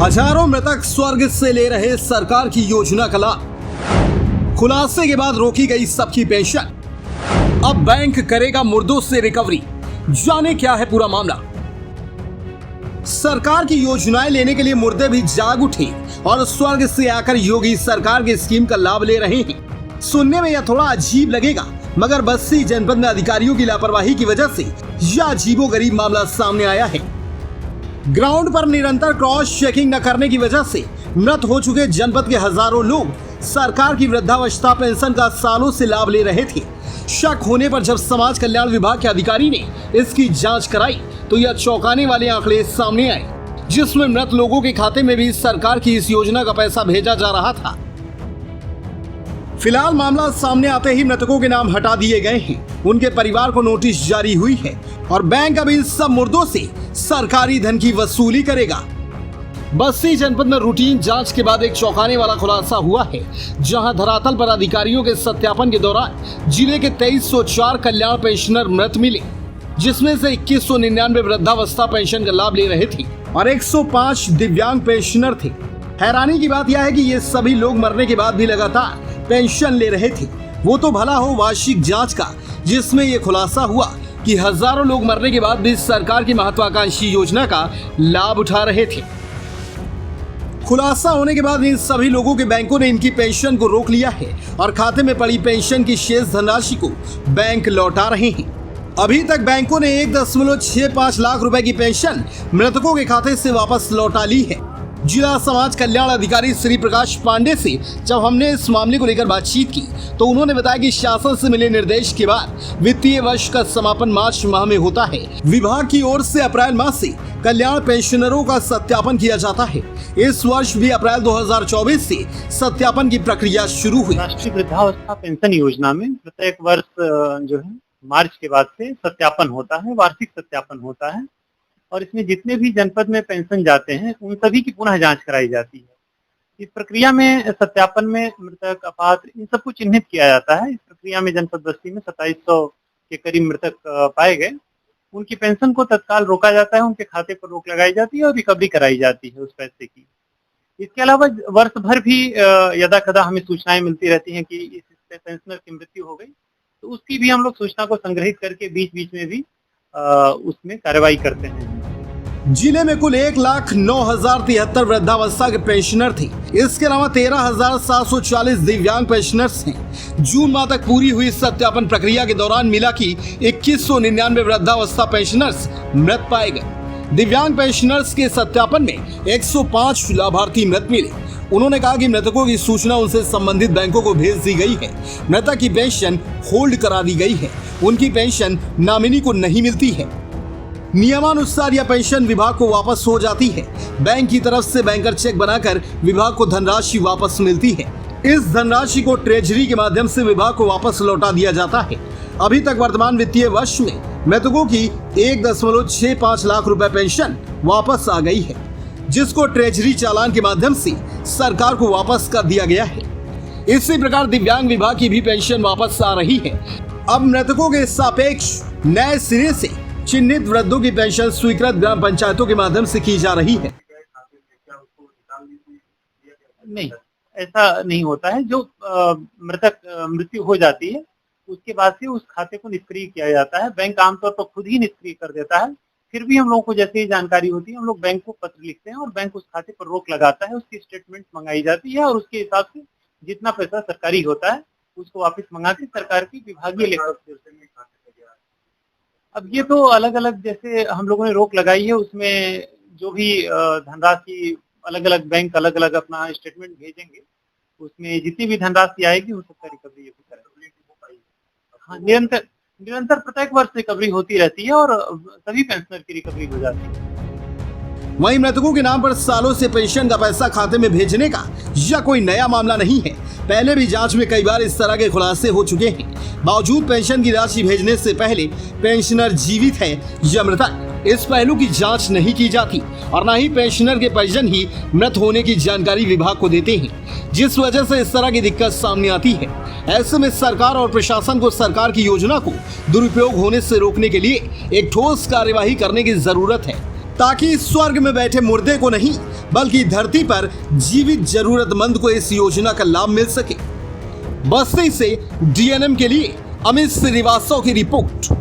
हजारों मृतक स्वर्ग से ले रहे सरकार की योजना का लाभ। खुलासे के बाद रोकी गई सबकी पेंशन। अब बैंक करेगा मुर्दों से रिकवरी। जाने क्या है पूरा मामला। सरकार की योजनाएं लेने के लिए मुर्दे भी जाग उठे और स्वर्ग से आकर योगी सरकार की स्कीम का लाभ ले रहे हैं। सुनने में यह थोड़ा अजीब लगेगा, मगर बस्ती जनपद में अधिकारियों की लापरवाही की वजह से यह अजीबोगरीब मामला सामने आया है। ग्राउंड पर निरंतर क्रॉस चेकिंग न करने की वजह से मृत हो चुके जनपद के हजारों लोग सरकार की वृद्धावस्था पेंशन का सालों से लाभ ले रहे थे। शक होने पर जब समाज कल्याण विभाग के अधिकारी ने इसकी जांच कराई तो यह चौंकाने वाले आंकड़े सामने आए, जिसमें मृत लोगों के खाते में भी सरकार की इस योजना का पैसा भेजा जा रहा था। फिलहाल मामला सामने आते ही मृतकों के नाम हटा दिए गए हैं। उनके परिवार को नोटिस जारी हुई है और बैंक अब इन सब मुर्दों से सरकारी धन की वसूली करेगा। बस्ती जनपद में रूटीन जांच के बाद एक चौंकाने वाला खुलासा हुआ है, जहां धरातल पर अधिकारियों के सत्यापन के दौरान जिले के 2304 कल्याण पेंशनर मृत मिले, जिसमें से 2199 वृद्धावस्था पेंशन का लाभ ले रहे थे और 105 दिव्यांग पेंशनर थे। हैरानी की बात यह है कि ये सभी लोग मरने के बाद भी लगातार पेंशन ले रहे थे। वो तो भला हो वार्षिक जांच का, जिसमें ये खुलासा हुआ कि हजारों लोग मरने के बाद भी सरकार की महत्वाकांक्षी योजना का लाभ उठा रहे थे। खुलासा होने के बाद इन सभी लोगों के बैंकों ने इनकी पेंशन को रोक लिया है और खाते में पड़ी पेंशन की शेष धनराशि को बैंक लौटा रहे हैं। अभी तक बैंकों ने 1.65 लाख रुपए की पेंशन मृतकों के खाते से वापस लौटा ली है। जिला समाज कल्याण अधिकारी श्री प्रकाश पांडे से जब हमने इस मामले को लेकर बातचीत की तो उन्होंने बताया कि शासन से मिले निर्देश के बाद वित्तीय वर्ष का समापन मार्च माह में होता है। विभाग की ओर से अप्रैल माह से कल्याण पेंशनरों का सत्यापन किया जाता है। इस वर्ष भी अप्रैल 2024 से सत्यापन की प्रक्रिया शुरू हुई। राष्ट्रीय वृद्धावस्था पेंशन योजना में प्रत्येक वर्ष जो है मार्च के बाद से सत्यापन होता है, वार्षिक सत्यापन होता है और इसमें जितने भी जनपद में पेंशन जाते हैं उन सभी की पुनः जांच कराई जाती है। इस प्रक्रिया में सत्यापन में मृतक, अपात्र इन सबको चिन्हित किया जाता है। इस प्रक्रिया में जनपद बस्ती में 2700 के करीब मृतक पाए गए। उनकी पेंशन को तत्काल रोका जाता है, उनके खाते पर रोक लगाई जाती है और रिकवरी कराई जाती है उस पैसे की। इसके अलावा वर्ष भर भी यदा कदा हमें सूचनाएं मिलती रहती हैं कि इस पेंशनर की मृत्यु हो गई, तो उसकी भी हम लोग सूचना को संग्रहित करके बीच बीच में भी उसमें कार्रवाई करते हैं। जिले में कुल 1,09,073 वृद्धावस्था के पेंशनर थे। इसके अलावा 13,740 दिव्यांग पेंशनर्स हैं। जून माह तक पूरी हुई सत्यापन प्रक्रिया के दौरान मिला कि 2199 वृद्धावस्था पेंशनर्स मृत पाए गए। दिव्यांग पेंशनर्स के सत्यापन में 105 लाभार्थी मृत मिले। उन्होंने कहा कि मृतकों की सूचना उनसे संबंधित बैंकों को भेज दी गई है। मृतक की पेंशन होल्ड करा दी गई है। उनकी पेंशन नॉमिनी को नहीं मिलती है। नियमानुसार यह पेंशन विभाग को वापस हो जाती है। बैंक की तरफ से बैंकर चेक बनाकर विभाग को धनराशि वापस मिलती है। इस धनराशि को ट्रेजरी के माध्यम से विभाग को वापस लौटा दिया जाता है। अभी तक वर्तमान वित्तीय वर्ष में मृतकों की 1.65 लाख रुपए पेंशन वापस आ गई है, जिसको ट्रेजरी चालान के माध्यम से सरकार को वापस कर दिया गया है। इसी प्रकार दिव्यांग विभाग की भी पेंशन वापस आ रही है। अब मृतकों के सापेक्ष नए सिरे से चिन्हित वृद्धों की पेंशन स्वीकृत ग्राम पंचायतों के माध्यम से की जा रही है। नहीं, ऐसा नहीं होता है। जो मृतक मृत्यु हो जाती है उसके बाद से उस खाते को निष्क्रिय किया जाता है। बैंक आमतौर पर खुद ही निष्क्रिय कर देता है। फिर भी हम लोगों को जैसे ही जानकारी होती है हम लोग बैंक को पत्र लिखते हैं और बैंक उस खाते पर रोक लगाता है। उसकी स्टेटमेंट मंगाई जाती है और उसके हिसाब से जितना पैसा सरकारी होता है उसको वापस मंगा के सरकार की विभागीय लेखा। अब ये तो अलग अलग जैसे हम लोगों ने रोक लगाई है, उसमें जो भी धनराशि अलग अलग बैंक अलग अलग अपना स्टेटमेंट भेजेंगे, उसमें जितनी भी धनराशि आएगी उस सबका रिकवरी ये भी करेंगे। हाँ, निरंतर प्रत्येक वर्ष रिकवरी होती रहती है और सभी पेंशनर की रिकवरी हो जाती है। वहीं मृतकों के नाम पर सालों से पेंशन का पैसा खाते में भेजने का यह कोई नया मामला नहीं है। पहले भी जांच में कई बार इस तरह के खुलासे हो चुके हैं। बावजूद पेंशन की राशि भेजने से पहले पेंशनर जीवित है या मृतक, इस पहलू की जांच नहीं की जाती और न ही पेंशनर के परिजन ही मृत होने की जानकारी विभाग को देते हैं, जिस वजह से इस तरह की दिक्कत सामने आती है। ऐसे में सरकार और प्रशासन को सरकार की योजना को दुरुपयोग होने से रोकने के लिए एक ठोस कार्यवाही करने की जरूरत है, ताकि स्वर्ग में बैठे मुर्दे को नहीं बल्कि धरती पर जीवित जरूरतमंद को इस योजना का लाभ मिल सके। बस्ती से डीएनएम के लिए अमित श्रीवास्तव की रिपोर्ट।